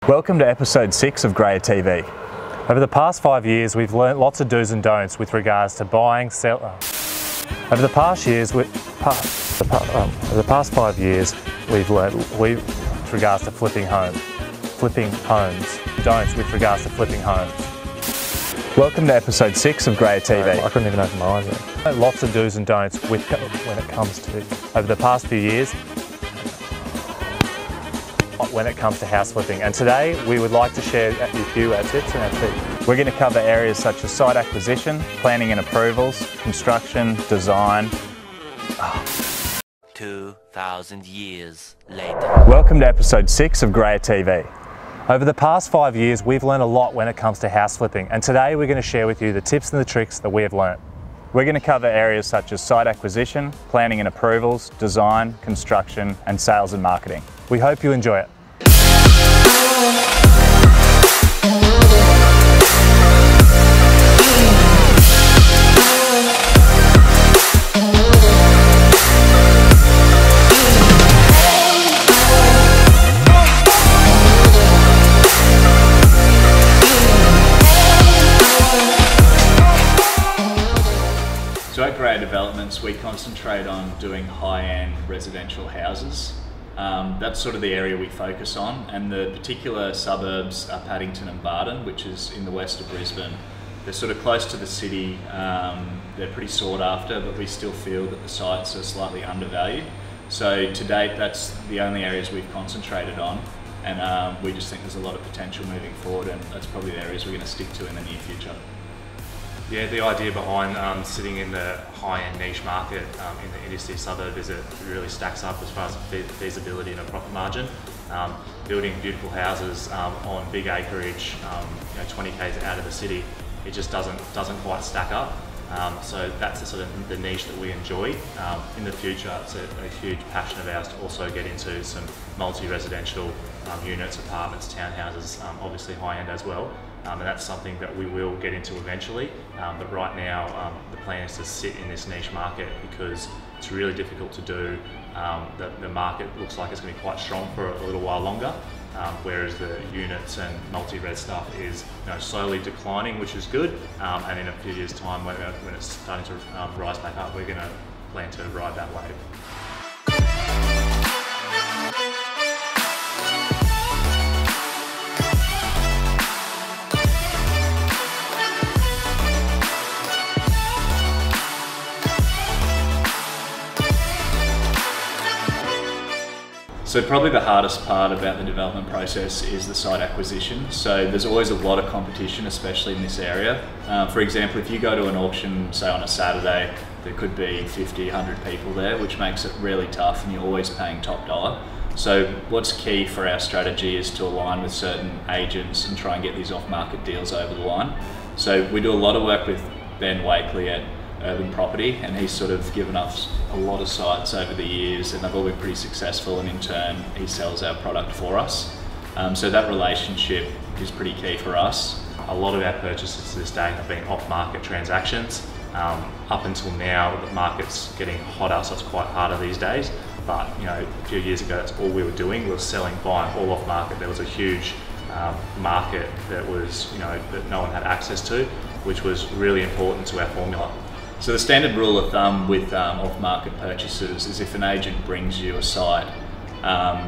Welcome to episode 6 of Graya TV. Over the past 5 years, we've learnt lots of do's and don'ts with regards to buying, Over the past 5 years, we've learnt with regards to flipping homes, don'ts with regards to flipping homes. Welcome to episode 6 of Graya TV. I couldn't even open my eyes yet. Lots of do's and don'ts when it comes to, over the past few years, when it comes to house flipping. And today we would like to share with you our tips and our tips. We're going to cover areas such as site acquisition, planning and approvals, construction, design. 2,000 years later. Welcome to episode 6 of Graya TV. Over the past 5 years, we've learned a lot when it comes to house flipping, and today we're going to share with you the tips and the tricks that we have learnt. We're going to cover areas such as site acquisition, planning and approvals, design, construction, and sales and marketing. We hope you enjoy it. So at Graya Developments, we concentrate on doing high-end residential houses. That's sort of the area we focus on, and the particular suburbs are Paddington and Barton, which is in the west of Brisbane. They're sort of close to the city, they're pretty sought after, but we still feel that the sites are slightly undervalued. So to date, that's the only areas we've concentrated on, and we just think there's a lot of potential moving forward, and that's probably the areas we're going to stick to in the near future. Yeah, the idea behind sitting in the high-end niche market in the inner city suburb is it really stacks up as far as feasibility and a profit margin. Building beautiful houses on big acreage, 20 k's out of the city, it just doesn't quite stack up. So that's the sort of the niche that we enjoy. In the future, it's a huge passion of ours to also get into some multi-residential units, apartments, townhouses, obviously high-end as well. And that's something that we will get into eventually. But right now, the plan is to sit in this niche market because it's really difficult to do. The market looks like it's going to be quite strong for a little while longer, whereas the units and multi-res stuff is slowly declining, which is good. And in a few years' time, when it's starting to rise back up, we're going to plan to ride that wave. So probably the hardest part about the development process is the site acquisition. So there's always a lot of competition, especially in this area. For example, if you go to an auction, say on a Saturday, there could be 50, 100 people there, which makes it really tough, and you're always paying top dollar. So what's key for our strategy is to align with certain agents and try and get these off-market deals over the line. So we do a lot of work with Ben Wakely at Urban Property, and he's sort of given us a lot of sites over the years, and they've all been pretty successful, and in turn he sells our product for us. So that relationship is pretty key for us. A lot of our purchases to this day have been off-market transactions. Up until now, the market's getting hotter, so it's quite harder these days. But a few years ago, that's all we were doing. We were selling, buying all off-market. There was a huge market that was, that no one had access to, which was really important to our formula. So the standard rule of thumb with off-market purchases is if an agent brings you a site,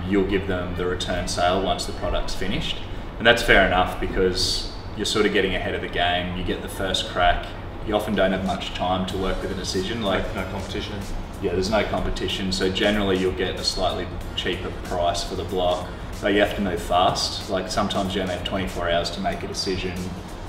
you'll give them the return sale once the product's finished. And that's fair enough because you're sort of getting ahead of the game. You get the first crack. You often don't have much time to work with a decision. No competition. Yeah, there's no competition. So generally you'll get a slightly cheaper price for the block. But you have to move fast. Like sometimes you only have 24 hours to make a decision,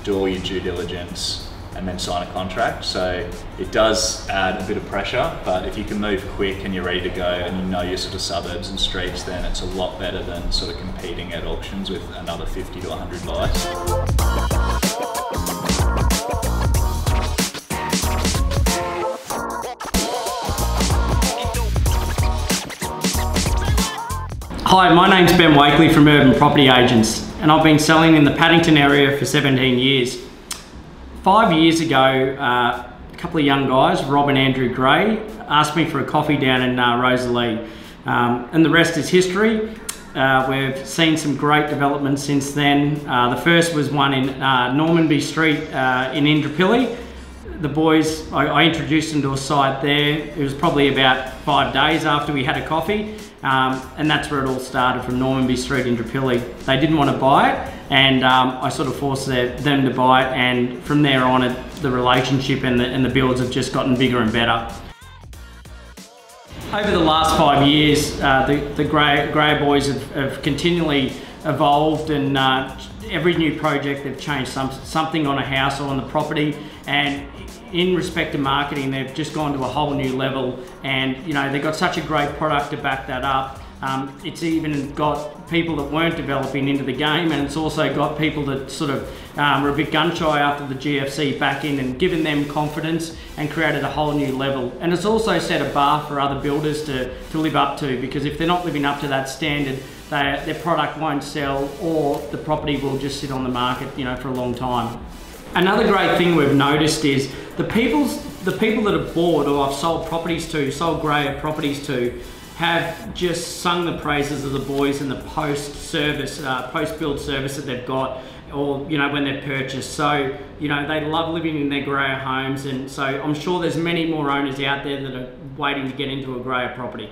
do all your due diligence, and then sign a contract. So it does add a bit of pressure, but if you can move quick and you're ready to go and you know your sort of suburbs and streets, then it's a lot better than sort of competing at auctions with another 50 to 100 buys. Hi, my name's Ben Wakely from Urban Property Agents, and I've been selling in the Paddington area for 17 years. 5 years ago, a couple of young guys, Rob and Andrew Gray, asked me for a coffee down in Rosalie, and the rest is history. We've seen some great developments since then. The first was one in Normanby Street in Indooroopilly. The boys, I introduced them to a site there. It was probably about 5 days after we had a coffee, and that's where it all started, from Normanby Street in Indooroopilly. They didn't want to buy it, and I sort of forced them to buy it, and from there on, the relationship and the builds have just gotten bigger and better. Over the last 5 years, the Graya boys have continually evolved, and every new project they've changed something on a house or on the property, and in respect to marketing, they've just gone to a whole new level, and they've got such a great product to back that up. It's even got people that weren't developing into the game, and it's also got people that sort of were a bit gun shy after the GFC back in, and given them confidence and created a whole new level. And it's also set a bar for other builders to live up to, because if they're not living up to that standard, their product won't sell, or the property will just sit on the market for a long time. Another great thing we've noticed is the people that have bought, or I've sold Graya properties to, have just sung the praises of the boys and the post-build service that they've got, or when they've purchased. So they love living in their Graya homes, and so I'm sure there's many more owners out there that are waiting to get into a Graya property.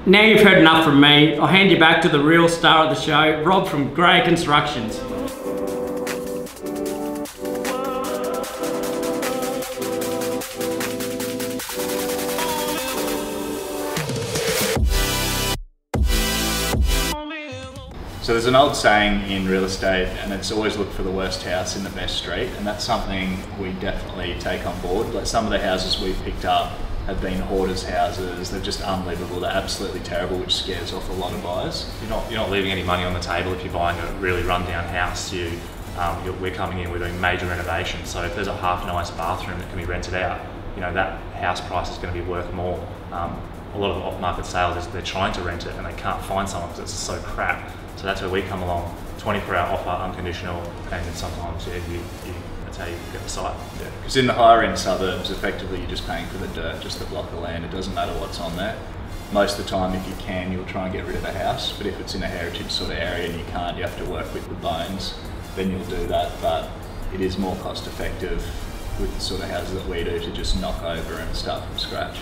Now you've heard enough from me, I'll hand you back to the real star of the show, Rob from Graya Constructions. So there's an old saying in real estate, and it's always look for the worst house in the best street, and that's something we definitely take on board. Like, some of the houses we've picked up have been hoarders' houses. They're just unlivable. They're absolutely terrible, which scares off a lot of buyers. You're not leaving any money on the table if you're buying a really rundown house. We're coming in, we're doing major renovations. So if there's a half nice bathroom that can be rented out, that house price is going to be worth more. A lot of off-market sales, they're trying to rent it and they can't find someone because it's so crap. So that's where we come along, 24-hour offer, unconditional, and then sometimes that's how you get the site. Yeah, because in the higher end suburbs, effectively you're just paying for the dirt, just the block of land. It doesn't matter what's on there. Most of the time, if you can, you'll try and get rid of the house, but if it's in a heritage sort of area and you can't, you have to work with the bones, then you'll do that. But it is more cost effective with the sort of houses that we do to just knock over and start from scratch.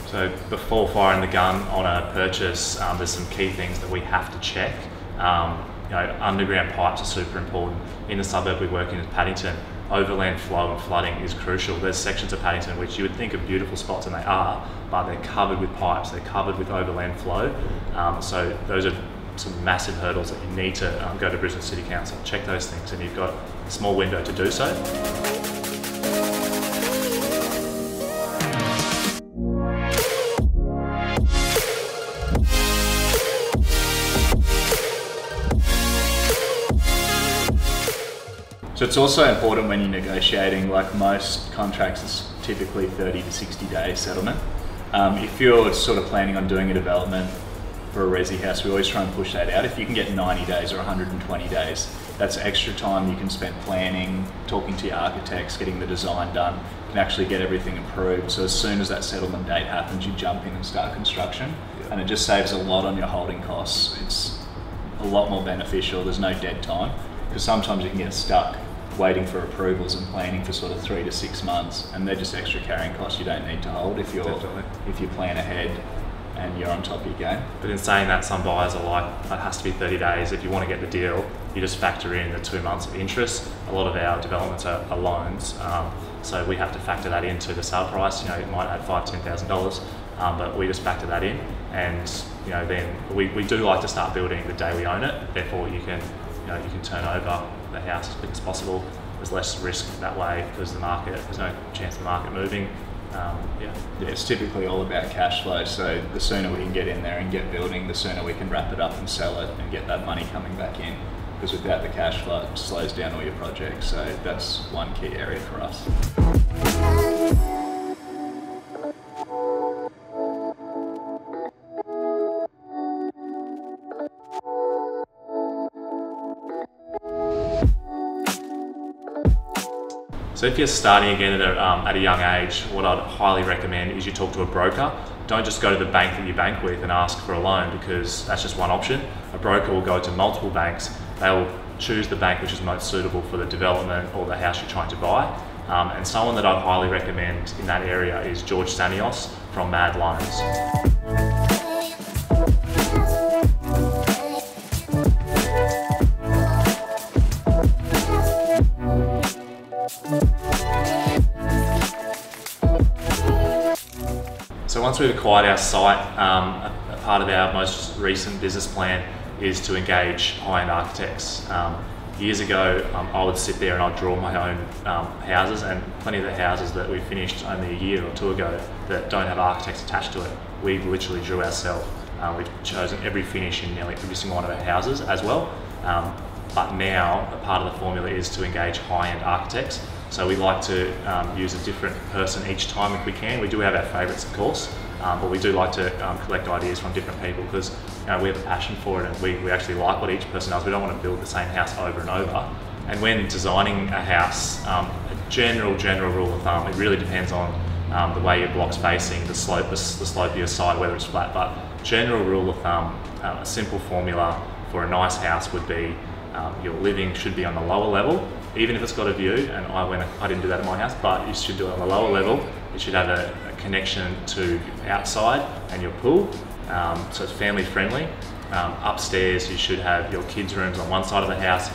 So before firing the gun on a purchase, there's some key things that we have to check. Underground pipes are super important. In the suburb we work in Paddington, overland flow and flooding is crucial. There's sections of Paddington which you would think are beautiful spots, and they are, but they're covered with pipes, they're covered with overland flow. So those are some massive hurdles that you need to go to Brisbane City Council, check those things, and you've got a small window to do so. So it's also important when you're negotiating, like most contracts, it's typically 30 to 60 day settlement. If you're sort of planning on doing a development for a resi house, we always try and push that out. If you can get 90 days or 120 days, that's extra time you can spend planning, talking to your architects, getting the design done, you can actually get everything approved. So as soon as that settlement date happens, you jump in and start construction, and it just saves a lot on your holding costs. It's a lot more beneficial, there's no dead time, because sometimes you can get stuck waiting for approvals and planning for sort of 3 to 6 months, and they're just extra carrying costs you don't need to hold if you plan ahead and you're on top of your game. But in saying that, some buyers are like, it has to be 30 days. If you want to get the deal, you just factor in the 2 months of interest. A lot of our developments are loans, so we have to factor that into the sale price. It might add $5,000-$10,000, but we just factor that in, and then we do like to start building the day we own it. Therefore, you can turn over the house as quick as possible. There's less risk that way because there's no chance of the market moving. Yeah, it's typically all about cash flow. So the sooner we can get in there and get building, the sooner we can wrap it up and sell it and get that money coming back in. Because without the cash flow, it slows down all your projects. So that's one key area for us. So if you're starting again at a young age, what I'd highly recommend is you talk to a broker. don't just go to the bank that you bank with and ask for a loan, because that's just one option. A broker will go to multiple banks. They will choose the bank which is most suitable for the development or the house you're trying to buy. And someone that I'd highly recommend in that area is George Sanios from Mad Loans. So once we've acquired our site, a part of our most recent business plan is to engage high-end architects. Years ago, I would sit there and I'd draw my own houses, and plenty of the houses that we finished only a year or two ago that don't have architects attached to it, we literally drew ourselves. We've chosen every finish in nearly every single one of our houses as well. But now, a part of the formula is to engage high-end architects. So we like to use a different person each time if we can. We do have our favourites, of course, but we do like to collect ideas from different people, because we have a passion for it, and we actually like what each person does. We don't want to build the same house over and over. And when designing a house, a general rule of thumb, it really depends on the way your block's facing, the slope of your side, whether it's flat. But general rule of thumb, a simple formula for a nice house would be your living should be on the lower level, even if it's got a view. And I didn't do that in my house, but you should do it on the lower level. It should have a connection to outside and your pool, so it's family friendly. Upstairs, you should have your kids' rooms on one side of the house,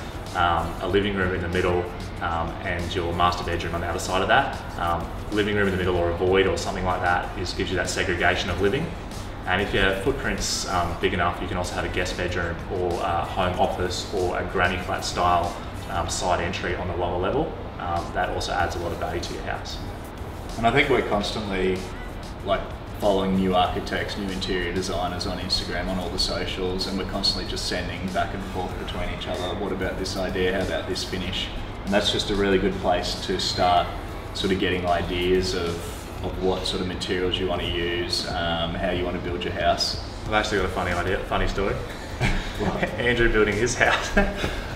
a living room in the middle, and your master bedroom on the other side of that. Living room in the middle, or a void or something like that, gives you that segregation of living. And if your footprint's big enough, you can also have a guest bedroom or a home office or a granny flat style side entry on the lower level. That also adds a lot of value to your house. And I think we're constantly following new architects, new interior designers on Instagram, on all the socials, and we're constantly just sending back and forth between each other. What about this idea? How about this finish? And that's just a really good place to start sort of getting ideas of what sort of materials you want to use, how you want to build your house. I've actually got a funny story. Andrew building his house.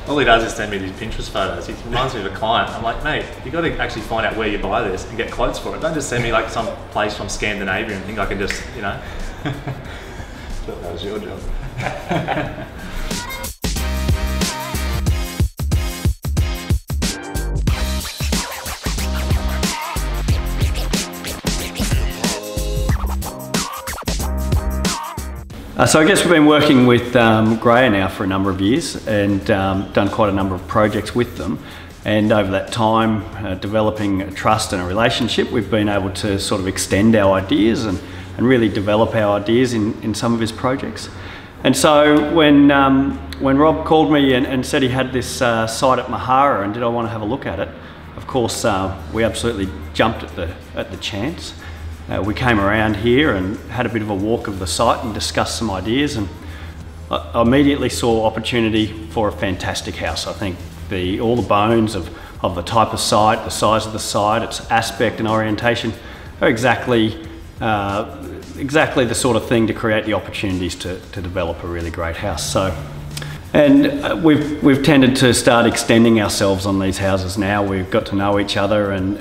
All he does is send me these Pinterest photos. He reminds me of a client. I'm like, mate, you got to actually find out where you buy this and get quotes for it. Don't just send me some place from Scandinavia and think I can just, Thought that was your job. So I guess we've been working with Graya now for a number of years, and done quite a number of projects with them. And over that time, developing a trust and a relationship, we've been able to sort of extend our ideas and really develop our ideas in some of his projects. And so when Rob called me and said he had this site at Mahara and did I want to have a look at it, of course we absolutely jumped at the chance. We came around here and had a bit of a walk of the site and discussed some ideas, and I immediately saw opportunity for a fantastic house. I think all the bones of the type of site, the size of the site, its aspect and orientation are exactly the sort of thing to create the opportunities to develop a really great house. And we've tended to start extending ourselves on these houses now. We've got to know each other, and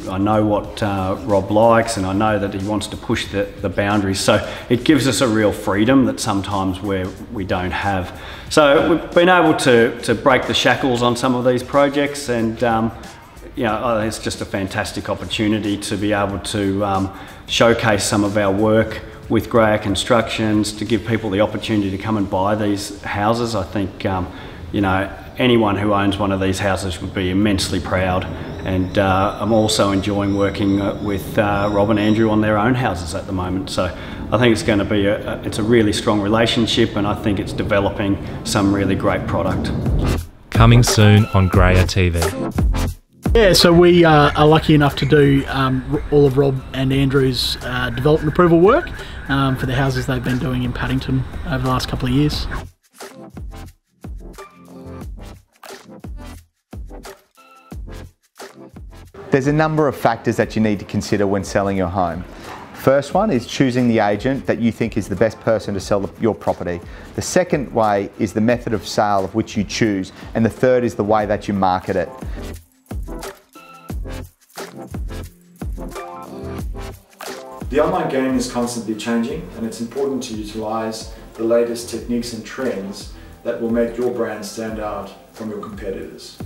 I know what Rob likes, and I know that he wants to push the boundaries. So it gives us a real freedom that sometimes we don't have. So we've been able to break the shackles on some of these projects, and it's just a fantastic opportunity to be able to showcase some of our work with Graya Constructions, to give people the opportunity to come and buy these houses. I think anyone who owns one of these houses would be immensely proud, and I'm also enjoying working with Rob and Andrew on their own houses at the moment. So I think it's going to be it's a really strong relationship, and I think it's developing some really great product. Coming soon on Graya TV. Yeah, so we are lucky enough to do all of Rob and Andrew's development approval work for the houses they've been doing in Paddington over the last couple of years. There's a number of factors that you need to consider when selling your home. First one is choosing the agent that you think is the best person to sell your property. The second way is the method of sale of which you choose, and the third is the way that you market it. The online game is constantly changing, and it's important to utilize the latest techniques and trends that will make your brand stand out from your competitors.